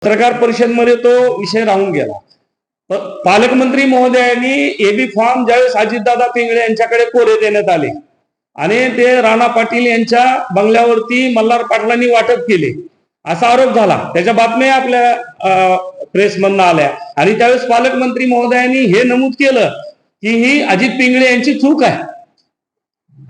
पत्रकार परिषदेमध्ये तो विषय राहून गेला. पालकमंत्री महोदयांनी एबी फॉर्म ज्यावेळेस अजितदादा पिंगळे यांच्याकडे कोरे देण्यात आले आणि ते राणा पाटील यांच्या बंगल्यावरती मल्हार पाटलांनी वाटप केले असा आरोप झाला. त्याच्या बातम्या आपल्या प्रेसमधनं आल्या आणि त्यावेळेस पालकमंत्री महोदयांनी हे नमूद केलं की ही अजित पिंगळे यांची चूक आहे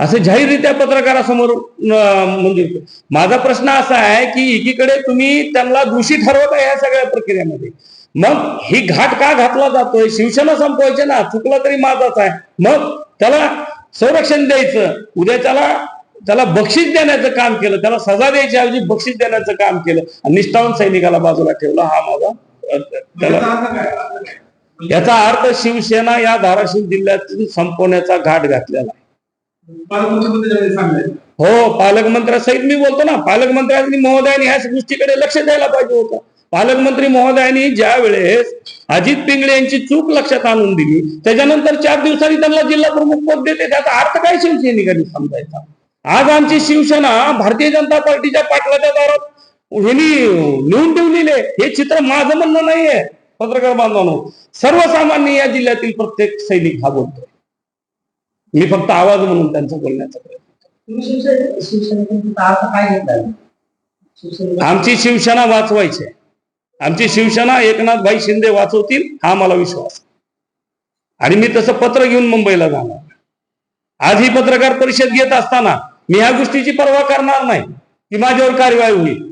असं जाहीररित्या पत्रकारासमोर म्हणजे माझा प्रश्न असा आहे की एकीकडे तुम्ही त्यांना दोषी ठरवता या सगळ्या प्रक्रियेमध्ये, मग ही घाट का घातला जातोय? शिवसेना संपवायचे ना, चुकला तरी माझाच आहे, मग त्याला संरक्षण द्यायचं, उद्या त्याला बक्षीस देण्याचं काम केलं, त्याला सजा द्यायची ऐवजी बक्षीस देण्याचं काम केलं आणि निष्ठावंत सैनिकाला बाजूला ठेवला. हा माझा त्याला याचा अर्थ शिवसेना या धाराशिव जिल्ह्यातून संपवण्याचा घाट घातलेला आहे. हो, पालकमंत्र्यासहित मी बोलतो ना, पालकमंत्र्यांनी महोदयांनी ह्या गोष्टीकडे लक्ष द्यायला पाहिजे होतं. पालकमंत्री महोदयांनी ज्या वेळेस अजित पिंगळे यांची चूक लक्षात आणून दिली त्याच्यानंतर 4 दिवसांनी त्यांना जिल्हा प्रमुख पद देते, त्याचा अर्थ काय शिवसैनिकांनी समजायचा? आज आमची शिवसेना भारतीय जनता पार्टीच्या पाटलाच्या दारात नेऊन ठेवलेले हे चित्र माझं म्हणणं नाहीये. पत्रकार बांधवांनो, सर्वसामान्य या जिल्ह्यातील प्रत्येक सैनिक हा बोलतोय. मी फक्त आवाज म्हणून त्यांचा बोलण्याचा प्रयत्न. आमची शिवसेना वाचवायची, आमची शिवसेना एकनाथ भाई शिंदे वाचवतील हा मला विश्वास आणि मी तसं पत्र घेऊन मुंबईला जाणार. आज ही पत्रकार परिषद घेत असताना मी ह्या गोष्टीची पर्वा करणार नाही की माझ्यावर कारवाई होईल.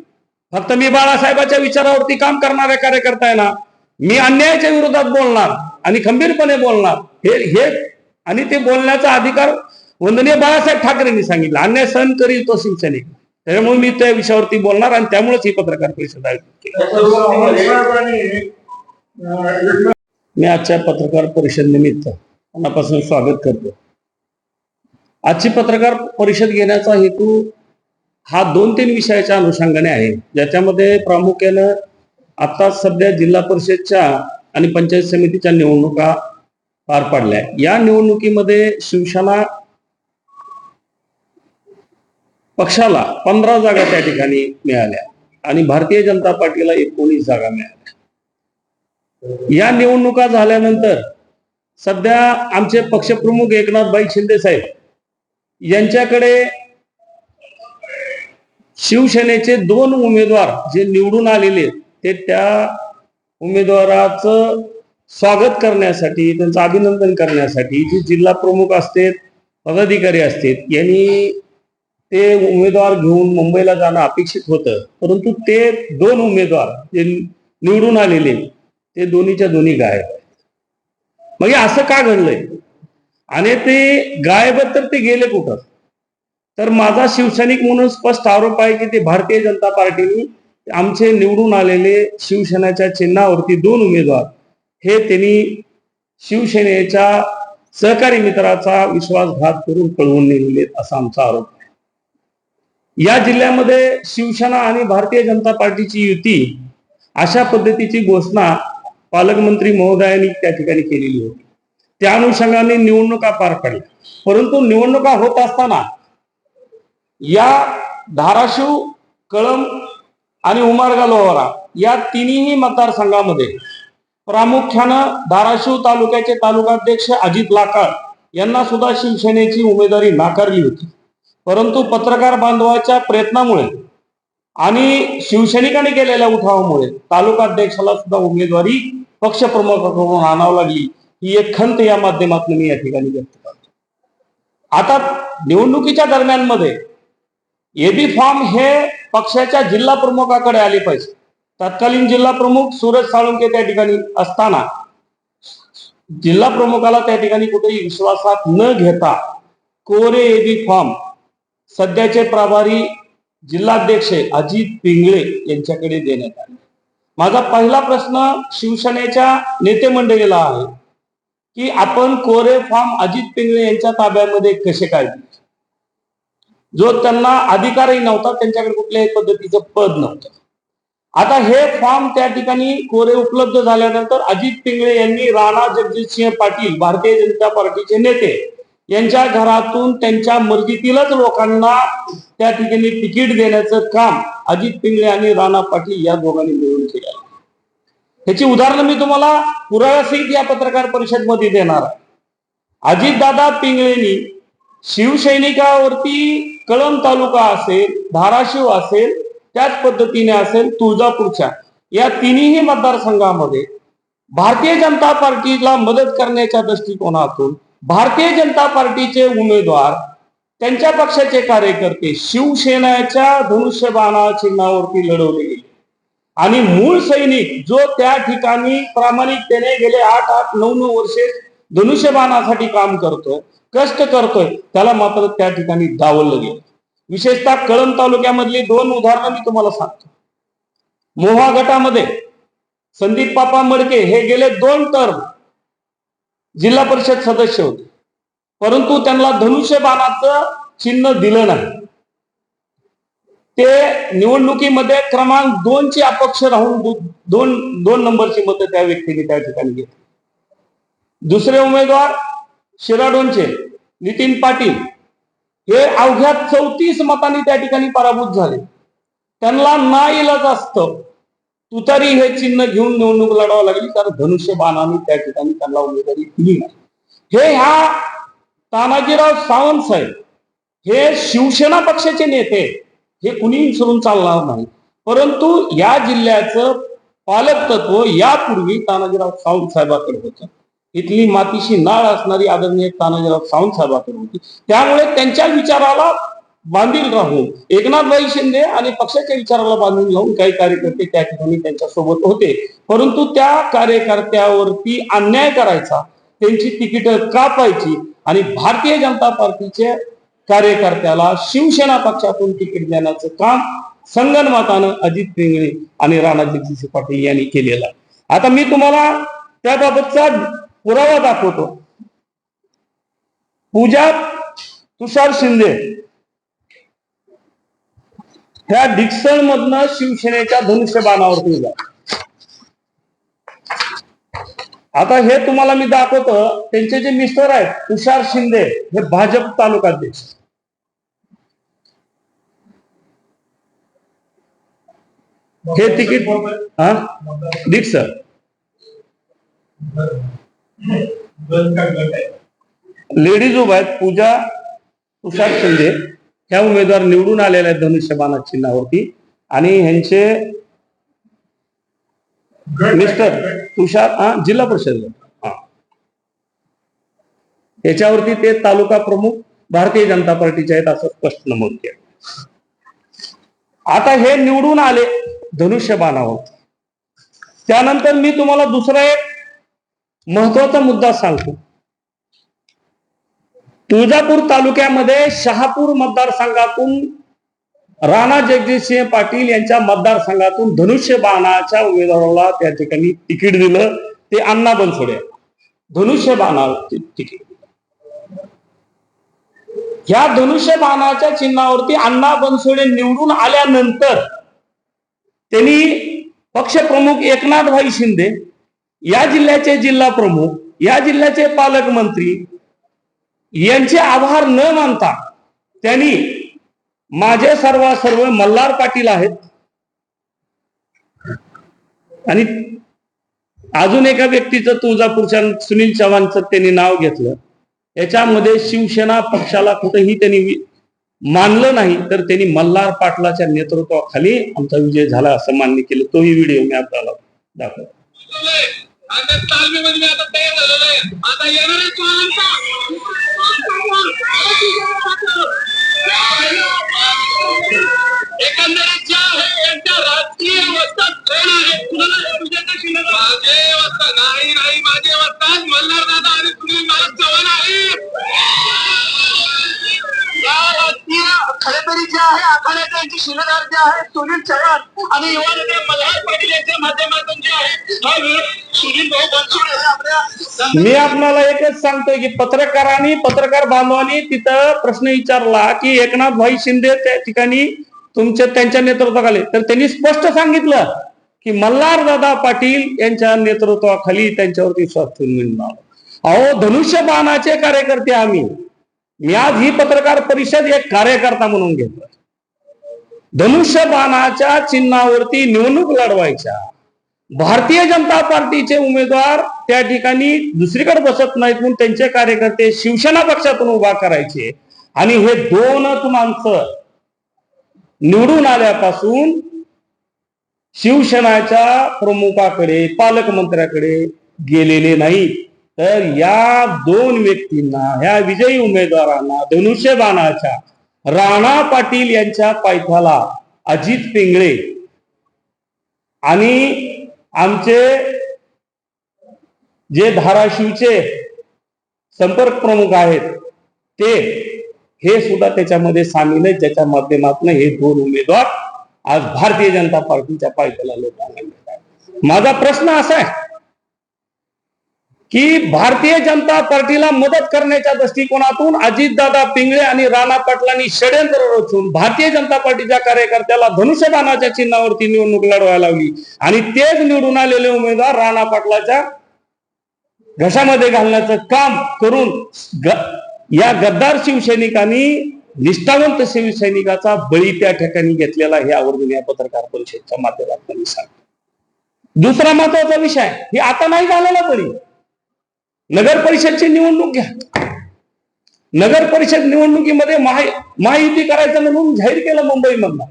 फक्त मी बाळासाहेबांच्या विचारावरती काम करणाऱ्या कार्यकर्ता आहे ना, मी अन्यायाच्या विरोधात बोलणार आणि खंबीरपणे बोलणार हे आणि ते बोलण्याचा अधिकार वंदनीय बाळासाहेब ठाकरेंनी सांगितलं. अन्याय सहन करील तो शिवसैनिक, त्यामुळे मी त्या विषयावरती बोलणार आणि त्यामुळेच ही पत्रकार परिषद आयोजित केली. मी आजच्या पत्रकार परिषद निमित्त मनापासून स्वागत करतो. आजची पत्रकार परिषद घेण्याचा हेतू हा 2-3 विषयाच्या अनुषंगाने आहे, ज्याच्यामध्ये प्रामुख्यानं आता सध्या जिल्हा परिषदच्या आणि पंचायत समितीच्या निवडणुका पार पडल्या. या निवडणुकीमध्ये शिवसेना पक्षाला 15 जागा त्या ठिकाणी मिळाल्या आणि भारतीय जनता पार्टीला 19 जागा मिळाल्या. या निवडणुका झाल्यानंतर सध्या आमचे पक्षप्रमुख एकनाथ भाई शिंदे साहेब यांच्याकडे शिवसेनेचे 2 उमेदवार जे निवडून आलेले ते त्या उमेदवाराचं स्वागत करण्यासाठी, त्यांचं अभिनंदन करण्यासाठी जे जिल्हा प्रमुख असतात, पदाधिकारी असतात, यांनी ते उमेदवार घेऊन मुंबईला जाणं अपेक्षित होतं. परंतु ते 2 उमेदवार जे निवडून आलेले ते दोन्हीच्या दोन्ही गायब आहेत. मग असं का घडलंय आणि ते गायब तर ते गेले कुठं? तर माझा शिवसैनिक म्हणून स्पष्ट आरोप आहे की ते भारतीय जनता पार्टीने आमचे निवडून आलेले शिवसेनेच्या चिन्हावरती 2 उमेदवार हे त्यांनी शिवसेनेच्या सहकारी मित्राचा विश्वासघात करून पळवून नेलेले असा आमचा आरोप आहे. या जिल्ह्यामध्ये शिवसेना आणि भारतीय जनता पार्टीची युती अशा पद्धतीची घोषणा पालकमंत्री महोदयांनी त्या ठिकाणी केलेली होती. त्या अनुषंगाने निवडणुका पार पडल्या. परंतु निवडणुका होत असताना या धाराशिव, कळंब आणि उमरगा लोहारा या तिन्ही मतदारसंघामध्ये प्रामुख्यानं धाराशिव तालुक्याचे तालुकाध्यक्ष अजित लाकाळ यांना सुद्धा शिवसेनेची उमेदवारी नाकारली होती. परंतु पत्रकार बांधवाच्या प्रयत्नामुळे आणि शिवसैनिकांनी केलेल्या उठावामुळे तालुकाध्यक्षाला सुद्धा उमेदवारी पक्षप्रमुखाकडून आणावं लागली. ही एक खंत या माध्यमातून मी या ठिकाणी व्यक्त करतो. आता निवडणुकीच्या दरम्यान मध्ये एबी फॉर्म हे पक्षाच्या जिल्हा प्रमुखाकडे आले पाहिजे. तत्कालीन जिल्हा प्रमुख सूरज साळुंके त्या ठिकाणी असताना जिल्हा प्रमुखाला त्या ठिकाणी कुठेही विश्वासात न घेता कोरे एबी फॉर्म सध्याचे प्रभारी जिल्हाध्यक्ष अजित पिंगळे यांच्याकडे देण्यात आले. माझा पहिला प्रश्न शिवसेनेच्या नेते मंडळीला आहे की आपण कोरे फॉर्म अजित पिंगळे यांच्या ताब्यामध्ये कसे काय दिले? जो त्यांना अधिकारही नव्हता, त्यांच्याकडे कुठल्याही पद्धतीचं पद नव्हतं. आता हे फॉर्म त्या ठिकाणी कोरे उपलब्ध झाल्यानंतर अजित पिंगळे यांनी राणा जगजितसिंह पाटील भारतीय जनता पार्टीचे नेते यांच्या घरातून त्यांच्या मर्जीतीलच लोकांना त्या ठिकाणी तिकीट देण्याचं काम अजित पिंगळे आणि राणा पाटील या दोघांनी मिळून केलं. ह्याची उदाहरणं मी तुम्हाला पुराव्यासहित या पत्रकार परिषदेमध्ये देणार आहे. अजितदादा पिंगळेंनी शिवसैनिकावरती कळंब तालुका असेल, धाराशिव असेल, त्याच पद्धतीने असेल तुळजापूरच्या या तिन्ही मतदारसंघामध्ये भारतीय जनता पार्टीला मदत करण्याच्या दृष्टिकोनातून भारतीय जनता पार्टीचे उमेदवार, त्यांच्या पक्षाचे कार्यकर्ते शिवसेनेच्या धनुष्यबाणा चिन्हावरती लढवले गेले आणि मूळ सैनिक जो त्या ठिकाणी प्रामाणिकतेने गेले 8-9 वर्षे धनुष्यबाणासाठी काम करतोय, कष्ट करतोय, त्याला मात्र त्या ठिकाणी डावललं गेलं. विशेषतः कळंब तालुक्यामधली 2 उदाहरणं मी तुम्हाला सांगतो. मोहा गटामध्ये संदीप पापा मडके हे गेले 2 टर्म जिल्हा परिषद सदस्य होते, परंतु त्यांना धनुष्यबाणाचं चिन्ह दिलं नाही. ते निवडणुकीमध्ये क्रमांक 2 ची अपक्ष राहून 2 नंबरची मतं त्या व्यक्तीने त्या ठिकाणी घेतली. दुसरे उमेदवार शिराडोनचे नितीन पाटील हे अवघ्या 34 मतांनी त्या ठिकाणी पराभूत झाले. त्यांना नाईलाज असतं तुतारी हे चिन्ह घेऊन निवडणूक लढवावं लागली, कारण धनुष्यबाणाने त्या ठिकाणी त्यांना उमेदवारी दिली नाही. हे ह्या तानाजीराव सावंत साहेब हे शिवसेना पक्षाचे नेते, हे कुणी विसरून चालणार नाही. परंतु या जिल्ह्याचं पालक तत्व यापूर्वी तानाजीराव सावंत साहेबांकडे होतं. इथली मातीशी नाळ असणारी आदरणीय तानाजीराव सावंत साहेबांकडे होती. त्यामुळे त्यांच्या विचाराला बांधील राहून एकनाथभाई शिंदे आणि पक्षाच्या विचाराला बांधून लावून काही कार्यकर्ते त्या ठिकाणी त्यांच्या सोबत होते. परंतु त्या कार्यकर्त्यावरती अन्याय करायचा, त्यांची तिकीट कापायची आणि भारतीय जनता पार्टीचे कार्यकर्त्याला शिवसेना पक्षातून तिकीट देण्याचं काम संगनमतानं अजित पिंगळे आणि राणा जगजितसिंह पाटील यांनी केलेलं आहे. आता मी तुम्हाला त्याबाबतचा पुरावा दाखवतो. पूजा तुषार शिंदे ह्या डिक्सन मधनं शिवसेनेच्या धनुष्यबाणावरती उभा. आता हे तुम्हाला मी दाखवतो. त्यांचे जे मिस्टर आहेत तुषार शिंदे हे भाजप तालुकाध्यक्ष. हे तिकीट डिक्सन लेडीज उभा आहेत. पूजा तुषार शिंदे ह्या उमेदवार निवडून आलेल्या आहेत धनुष्यबाणा चिन्हावरती आणि ह्यांचे मिस्टर तुषार जिल्हा परिषद याच्यावरती ते तालुका प्रमुख भारतीय जनता पार्टीचे आहेत असं स्पष्ट नमूद केलं. आता हे निवडून आले धनुष्यबाणावर. त्यानंतर मी तुम्हाला दुसरा एक महत्वाचा मुद्दा सांगतो. तुळजापूर तालुक्यामध्ये शहापूर मतदारसंघातून राणा जगजितसिंह पाटील यांच्या मतदारसंघातून धनुष्यबाणाच्या उमेदवाराला त्या ठिकाणी तिकीट दिलं. ते अण्णा बनसोडे धनुष्यबाणावरती तिकीट. ह्या धनुष्यबाणाच्या चिन्हावरती अण्णा बनसोडे निवडून आल्यानंतर त्यांनी पक्षप्रमुख एकनाथभाई शिंदे, या जिल्ह्याचे जिल्हा प्रमुख, या जिल्ह्याचे पालकमंत्री यांचे आभार न मानता त्यांनी माझे सर्व मल्हार पाटील आहेत आणि अजून एका व्यक्तीचं तुळजापूरच्या सुनील चव्हाणचं त्यांनी नाव घेतलं. याच्यामध्ये शिवसेना पक्षाला कुठेही त्यांनी मानलं नाही, तर त्यांनी मल्हार पाटलाच्या नेतृत्वाखाली आमचा विजय झाला असं मान्य केलं. तोही व्हिडिओ मी आपल्याला दाखवतो. एकंदरीत ज्या आहे यांच्या राजकीय अवस्था कोण आहे नाही माझे अवस्था मल्हार दादा आणि सुनील महाराज चव्हाण आहे. खरे तरी जे आहे आखाड्याचे यांचे शिलेदार जे आहे सुनील चव्हाण आणि युवा नेते मल्हार पाटील यांच्या माध्यमातून जे आहे सुनील भाऊ बनसोडे आपल्या. मी आपल्याला एकच सांगतोय की पत्रकार बांधवांनी तिथं प्रश्न विचारला की एकनाथभाई शिंदे त्या ठिकाणी त्यांच्या नेतृत्वाखाली, तर त्यांनी स्पष्ट सांगितलं की मल्हार दादा पाटील यांच्या नेतृत्वाखाली त्यांच्यावरती विश्वास ठेवून मिळणार. अहो धनुष्यबाणाचे कार्यकर्ते आम्ही. मी आज ही पत्रकार परिषद एक कार्यकर्ता म्हणून घेतोय. धनुष्यबाणाच्या चिन्हावरती निवडणूक लढवायच्या भारतीय जनता पार्टीचे उमेदवार त्या ठिकाणी दुसरीकडे बसत नाहीत म्हणून त्यांचे कार्यकर्ते शिवसेना पक्षातून उभा करायचे आणि हे दोनच माणसं निवडून आल्यापासून शिवसेनाच्या प्रमुखाकडे पालकमंत्र्याकडे गेलेले नाहीत. तर या दोन व्यक्तींना, ह्या विजयी उमेदवारांना धनुष्यबाणाच्या राणा पाटील यांच्या पायथ्याला अजित पिंगळे आणि आमचे जे धाराशिवचे संपर्क प्रमुख आहेत ते हे सुद्धा त्याच्यामध्ये सामील आहेत, ज्याच्या माध्यमातून हे दोन उमेदवार आज भारतीय जनता पार्टीच्या पायथ्याला लोकांना मिळतात. माझा प्रश्न असा आहे की भारतीय जनता पार्टीला मदत करण्याच्या दृष्टिकोनातून अजितदादा पिंगळे आणि राणा पाटलांनी षड्यंत्र रचून भारतीय जनता पार्टीच्या कार्यकर्त्याला धनुष्यबाणाच्या चिन्हावरती निवडणूक लढवायला लावली आणि तेच निवडून आलेले उमेदवार राणा पाटलाच्या घशामध्ये घालण्याचं काम करून या गद्दार शिवसैनिकांनी निष्ठावंत शिवसैनिकाचा बळी त्या ठिकाणी घेतलेला हे आवर्जून या पत्रकार परिषदेच्या माध्यमातून सांगतो. दुसरा महत्वाचा विषय, हे आता नाही झालेला बळी. नगर परिषदची निवडणूक घ्या. नगर परिषद निवडणुकीमध्ये महायुती करायचं म्हणून जाहीर केलं मुंबईमधनं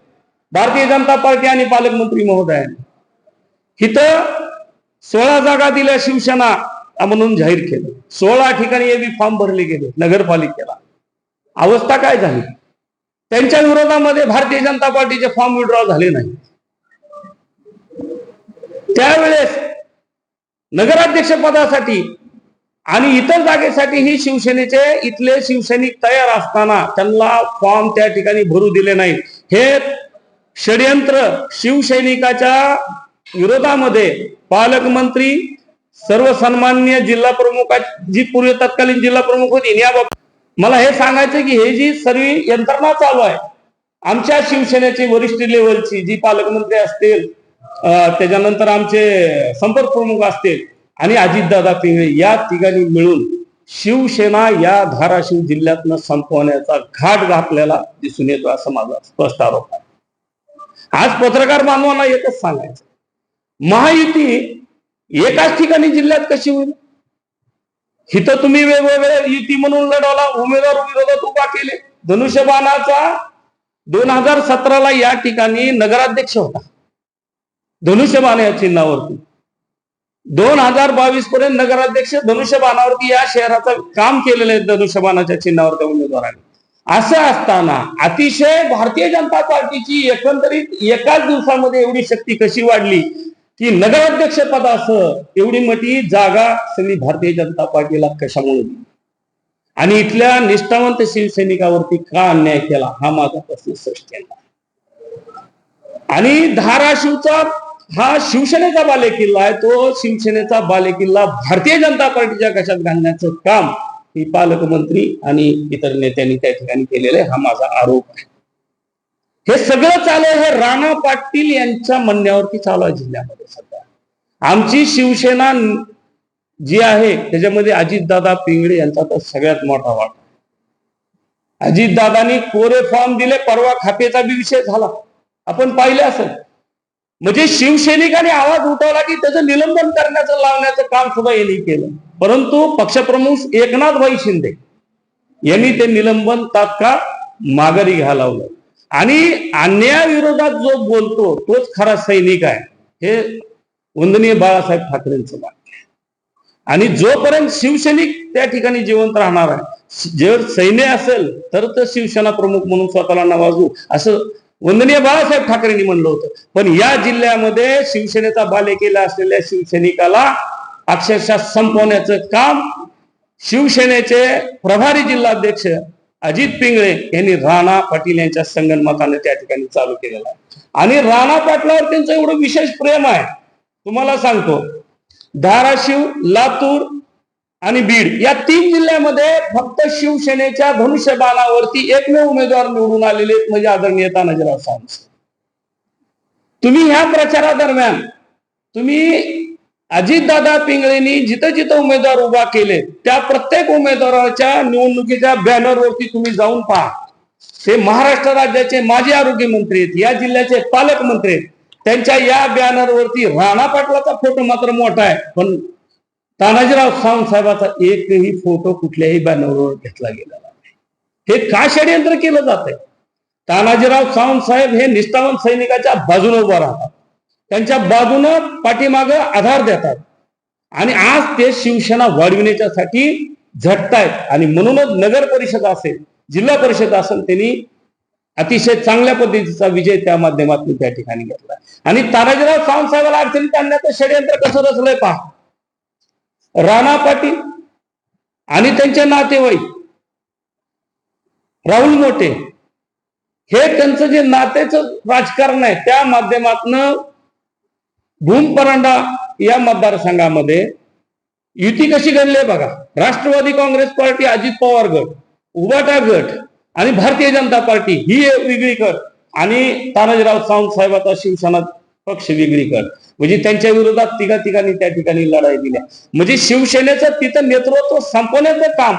भारतीय जनता पार्टी आणि पालकमंत्री महोदयांनी. इथं 16 जागा दिल्या शिवसेना म्हणून जाहीर केलं. 16 ठिकाणी एबी फॉर्म भरले गेले नगरपालिकेला. अवस्था काय झाली? त्यांच्या विरोधामध्ये भारतीय जनता पार्टीचे फॉर्म विड्रॉ झाले नाही. त्यावेळेस नगराध्यक्ष पदासाठी आणि इतर जागेसाठी ही शिवसेनेचे इथले शिवसैनिक तयार असताना त्यांना फॉर्म त्या ठिकाणी भरू दिले नाही. हे षड्यंत्र शिवसैनिकाच्या विरोधामध्ये पालकमंत्री, सर्व सन्माननीय जिल्हा प्रमुख, जी पूर्वी तत्कालीन जिल्हा प्रमुख होती, याबाबत मला हे सांगायचं की हे जी सर्व यंत्रणा चालू आहे, आमच्या शिवसेनेची वरिष्ठ लेवलची जी पालकमंत्री असतील, त्याच्यानंतर आमचे संपर्क प्रमुख असतील आणि अजितदादा पिंगळे, या तिघांनी मिळून शिवसेना या धाराशिव जिल्ह्यातनं संपवण्याचा घाट घातलेला दिसून येतो, असं माझा स्पष्ट आरोप आहे. आज पत्रकार बांधवांना एकच सांगायचं, महायुती एकाच ठिकाणी जिल्ह्यात कशी होईल? इथं तुम्ही वेगवेगळे युती म्हणून लढवला, उमेदवार विरोधात उभा केले. धनुष्यबाणाचा 2017ला या ठिकाणी नगराध्यक्ष होता धनुष्यबाण या चिन्हावरती. 2022 पर्यंत नगराध्यक्ष धनुष्यबाणावरती या शहराचं काम केलेलं आहे धनुष्यबाणाच्या चिन्हावरच्या उमेदवारांनी. असं असताना अतिशय भारतीय जनता पार्टीची एकंदरीत एकाच दिवसामध्ये एवढी शक्ती कशी वाढली की नगराध्यक्ष पदासह एवढी मोठी जागा सगळी भारतीय जनता पार्टीला कशामुळे दिली आणि इथल्या निष्ठावंत शिवसैनिकावरती का अन्याय केला, हा माझा प्रश्न स्पष्ट केला. आणि धाराशिवचा हा शिवसेनेचा बालेकिल्ला आहे, तो शिवसेनेचा बालेकिल्ला भारतीय जनता पार्टीच्या कशात घालण्याचं काम ही पालकमंत्री आणि इतर नेत्यांनी त्या ठिकाणी केलेलं आहे, हा माझा आरोप आहे. हे सगळं चालू आहे हे राणा पाटील यांच्या म्हणण्यावरती चालू आहे जिल्ह्यामध्ये. सध्या आमची शिवसेना जी आहे त्याच्यामध्ये अजितदादा पिंगळे यांचा तर सगळ्यात मोठा वाटा. अजितदादांनी कोरे फॉर्म दिले, परवा खातेचा बी विषय झाला, आपण पाहिले असेल. म्हणजे शिवसैनिकांनी आवाज उठवला की त्याचं निलंबन करण्याचं, लावण्याचं काम सुद्धा यांनी केलं. परंतु पक्षप्रमुख एकनाथभाई शिंदे यांनी ते निलंबन तात्काळ माघारी घ्यायला लावलं आणि अन्यायाविरोधात जो बोलतो तोच खरा सैनिक आहे, हे वंदनीय बाळासाहेब ठाकरेंचं वाक्य. आणि जोपर्यंत शिवसैनिक त्या ठिकाणी जिवंत राहणार आहे, जर सैन्य असेल तर शिवसेना प्रमुख म्हणून स्वतःला नवाजू, असं वंदनीय बाळासाहेब ठाकरेंनी म्हणलं होतं. पण या जिल्ह्यामध्ये शिवसेनेचा बालेकिल्ला असलेल्या शिवसैनिकाला अक्षरशः संपवण्याचं काम शिवसेनेचे प्रभारी जिल्हाध्यक्ष अजित पिंगळे यांनी राणा पाटील यांच्या संगनमताने त्या ठिकाणी चालू केलेला आहे. आणि राणा पाटलावर त्यांचं एवढं विशेष प्रेम आहे, तुम्हाला सांगतो. धाराशिव, लातूर आणि बीड या 3 जिल्ह्यामध्ये फक्त शिवसेनेच्या धनुष्यबाणावरती एकमेव उमेदवार निवडून आलेले म्हणजे आदरणीय तानाजीराव सावंत. तुम्ही ह्या प्रचारादरम्यान तुम्ही अजितदादा पिंगळेंनी जिथं जिथं उमेदवार उभा केले त्या प्रत्येक उमेदवाराच्या निवडणुकीच्या बॅनरवरती तुम्ही जाऊन पहा. ते महाराष्ट्र राज्याचे माजी आरोग्य मंत्री आहेत, या जिल्ह्याचे पालकमंत्री आहेत, त्यांच्या या बॅनरवरती राणा पाटलाचा फोटो मात्र मोठा आहे, पण तानाजीराव सावंत साहेबाचा एकही फोटो कुठल्याही बॅनरवर घेतला गेलेला नाही. हे का षडयंत्र केलं जात आहे? तानाजीराव सावंत साहेब हे निष्ठावंत सैनिकाच्या बाजूने उभा राहतात, त्यांच्या बाजूनं पाठीमागं आधार देतात आणि आज ते शिवसेना वाढविण्याच्यासाठी झटतायत. आणि म्हणूनच नगर परिषद असेल, जिल्हा परिषद असेल, त्यांनी अतिशय चांगल्या पद्धतीचा विजय त्या माध्यमातून त्या ठिकाणी घेतला. आणि तानाजीराव सावंत साहेबांना अडचणीत आणण्याचं षडयंत्र कसं रचलंय पहा. राणा पाटील आणि त्यांचे नातेवाईक राहुल मोठे हे त्यांचं जे नातेचं राजकारण आहे त्या माध्यमातून भूमपरांडा या मतदारसंघामध्ये युती कशी घडली बघा. राष्ट्रवादी काँग्रेस पार्टी, अजित पवार गट, उबाटा गट आणि भारतीय जनता पार्टी ही वेगळी गट आणि तानाजीराव सावंत साहेबाचा शिवसेना पक्ष वेगळी गट. म्हणजे त्यांच्या विरोधात तिघांनी त्या ठिकाणी लढाई दिल्या. म्हणजे शिवसेनेचं तिथं नेतृत्व संपवण्याचं काम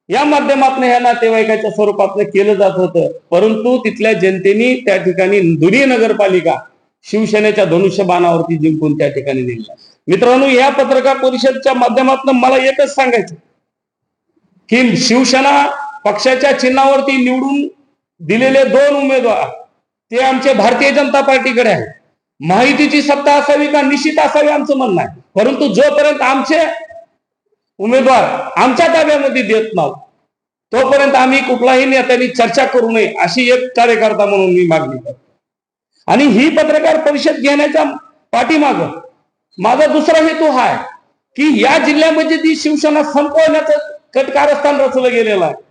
या माध्यमातून ह्या नातेवाईकाच्या स्वरूपात केलं जात होतं. परंतु तिथल्या जनतेने त्या ठिकाणी दोन्ही नगरपालिका शिवसेनेच्या धनुष्यबाणावरती जिंकून त्या ठिकाणी दिल्या. मित्रांनो, या पत्रकार परिषदेच्या माध्यमातून मला एकच सांगायचं की शिवसेना पक्षाच्या चिन्हावरती निवडून दिलेले 2 उमेदवार ते आमचे भारतीय जनता पार्टीकडे आहे. माहितीची सत्ता असावी का? निश्चित असावी आमचं म्हणणं आहे. परंतु जोपर्यंत आमचे उमेदवार आमच्या ताब्यामध्ये देत नाहीत तोपर्यंत आम्ही कुठलाही नेत्यांनी चर्चा करू नये अशी एक कार्यकर्ता म्हणून मी मागणी करतो. आणि ही पत्रकार परिषद घेण्याच्या पाठीमाग माझा दुसरा हेतू हा आहे की या जिल्ह्यामध्ये जी शिवसेना संपवण्याचं कटकारस्थान रचलं गेलेलं आहे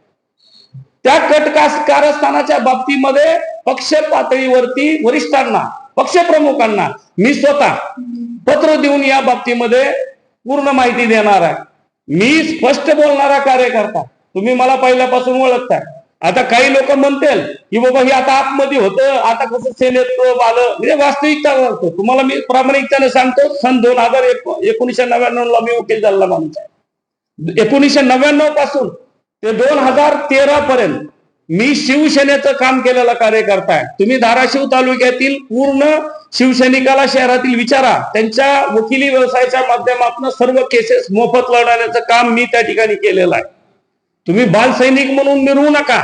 त्या कटकारस्थानाच्या बाबतीमध्ये पक्ष पातळीवरती वरिष्ठांना, पक्षप्रमुखांना मी स्वतः पत्र देऊन या बाबतीमध्ये पूर्ण माहिती देणार आहे. मी स्पष्ट बोलणारा कार्यकर्ता, तुम्ही मला पहिल्यापासून ओळखताय. आता काही लोक म्हणतील की बाबा हे आता आतमध्ये होतं, आता कसं सेनेत आलं. म्हणजे वास्तविकता बोलतो तुम्हाला मी प्रामाणिकतेने सांगतो. सन 1999 मी वकील झालेला माणूस आहे. 1999 पासून ते 2013 पर्यंत मी शिवसेनेचं काम केलेला कार्यकर्ता आहे. तुम्ही धाराशिव तालुक्यातील पूर्ण शिवसैनिकाला शहरातील विचारा, त्यांच्या वकिली व्यवसायाच्या माध्यमातून सर्व केसेस मोफत लढवण्याचं काम मी त्या ठिकाणी केलेलं आहे. तुम्ही बाल सैनिक म्हणून मिरवू नका.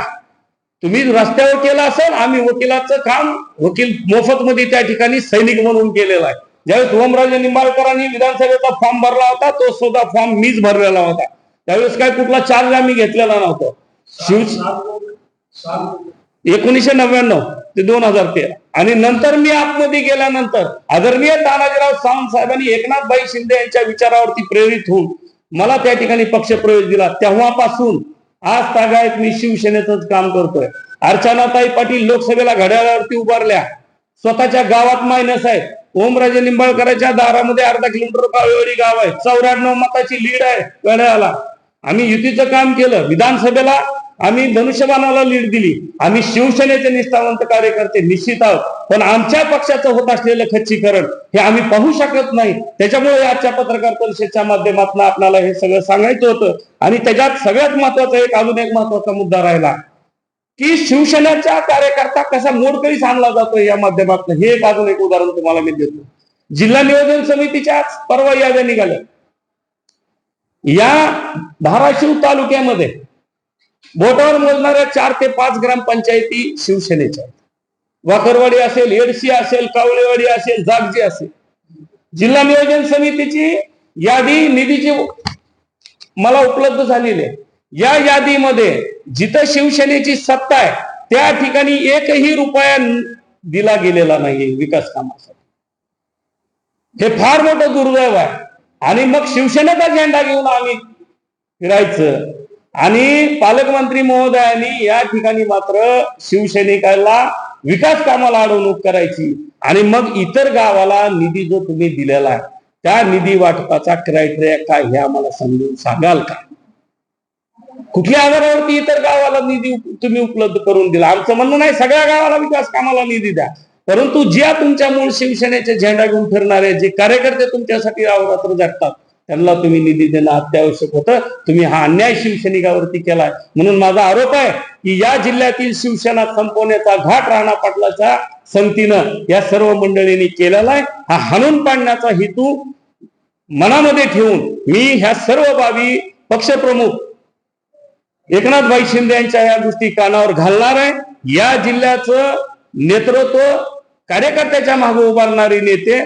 तुम्ही रस्त्यावर केलं असेल, आम्ही वकिलाचं काम वकील मोफत मध्ये त्या ठिकाणी सैनिक म्हणून केलेलं आहे. ज्यावेळेस ओमराजे निंबाळकरांनी विधानसभेचा फॉर्म भरला होता तो सुद्धा फॉर्म मीच भरलेला होता. त्यावेळेस काय कुठला चार्ज आम्ही घेतलेला नव्हता. 1999 ते 2013 आणि नंतर मी आतमध्ये गेल्यानंतर आदरणीय तानाजीराव सावंत साहेबांनी एकनाथभाई शिंदे यांच्या विचारावरती प्रेरित होऊन मला त्या ठिकाणी पक्ष प्रवेश दिला. तेव्हापासून आज तागायत मी शिवसेनेचंच काम करतोय. अर्चनाताई पाटील लोकसभेला घड्याळावरती उभारल्या, स्वतःच्या गावात मायनस आहे. ओमराजे निंबाळकरांच्या दारामध्ये अर्धा किलोमीटर कावेवाडी गाव आहे, 94 मताची लीड आहे घड्याळाला. आम्ही युतीचं काम केलं. विधानसभेला आम्ही धनुष्यबाणाला लीड दिली. आम्ही शिवसेनेचे निष्ठावंत कार्यकर्ते निश्चित आहोत, पण आमच्या पक्षाचं होत असलेलं खच्चीकरण हे आम्ही पाहू शकत नाही. त्याच्यामुळे आजच्या पत्रकार परिषदेच्या माध्यमातून आपल्याला हे सगळं सांगायचं होतं. आणि त्याच्यात सगळ्यात महत्वाचा अजून एक महत्वाचा मुद्दा राहिला की शिवसेनेचा कार्यकर्ता कसा मोडकळीस आणला जातो या माध्यमातून. हे एक अजून एक उदाहरण तुम्हाला मी देतो. जिल्हा नियोजन समितीच्या परवा याद्या निघाल्या. या धाराशिव तालुक्यामध्ये बोटावर मोजणाऱ्या 4 ते 5 ग्रामपंचायती शिवसेनेच्या आहेत. वाकरवाडी असेल, एडशी असेल, कावळेवाडी असेल, जागजी असेल. जिल्हा नियोजन समितीची यादी निधीची मला उपलब्ध झालेली आहे. या यादीमध्ये जिथं शिवसेनेची सत्ता आहे त्या ठिकाणी एकही रुपया दिला गेलेला नाहीये विकास कामासाठी. हे फार मोठं दुर्दैव आहे. आणि मग शिवसेनेचा झेंडा घेऊन आम्ही फिरायचं आणि पालकमंत्री महोदयांनी या ठिकाणी मात्र शिवसैनिकाला विकास कामाला अडवणूक करायची. आणि मग इतर गावाला निधी जो तुम्ही दिलेला आहे त्या निधी वाटपाचा क्रायटेरिया काय हे आम्हाला समजून सांगाल का? कुठल्या आधारावरती इतर गावाला निधी तुम्ही उपलब्ध करून दिला? आमचं म्हणणं नाही सगळ्या गावाला विकास कामाला निधी द्या, परंतु ज्या तुमच्या मूळ शिवसेनेचे झेंडा घेऊन फिरणारे जे कार्यकर्ते तुमच्यासाठी रात्र झटतात त्यांना तुम्ही निधी देणं अत्यावश्यक होतं. तुम्ही हा अन्याय शिवसैनिकावरती केलाय. म्हणून माझा आरोप आहे की या जिल्ह्यातील शिवसेना संपवण्याचा घाट राणा पाटलाच्या संगतीनं या सर्व मंडळींनी केलेला आहे. हा हाणून पाडण्याचा हेतू मनामध्ये ठेवून मी ह्या सर्व बाबी पक्षप्रमुख एकनाथभाई शिंदे यांच्या या गोष्टी कानावर घालणार आहे. या जिल्ह्याचं नेतृत्व कार्यकर्त्याच्या मागे उभारणारे नेते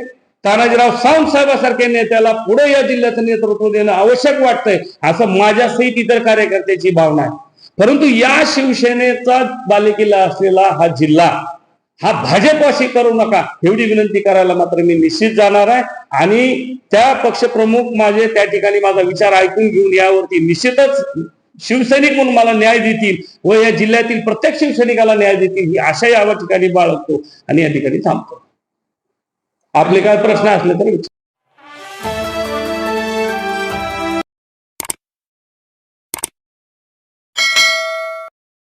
तानाजीराव सावंत साहेबांसारख्या नेत्याला पुढे या जिल्ह्याचं नेतृत्व देणं आवश्यक वाटतंय, असं माझ्यासहित इतर कार्यकर्त्याची भावना आहे. परंतु या शिवसेनेचा बालेकिल्ला असलेला हा जिल्हा हा भाजपवासी करू नका एवढी विनंती करायला मात्र मी निश्चित जाणार आहे. आणि त्या पक्षप्रमुख माझे त्या ठिकाणी माझा विचार ऐकून घेऊन यावरती निश्चितच शिवसैनिक म्हणून मला न्याय देतील व या जिल्ह्यातील प्रत्येक शिवसैनिकाला न्याय देतील ही आशा या ठिकाणी बाळगतो आणि या ठिकाणी थांबतो. आपले काय प्रश्न असले तर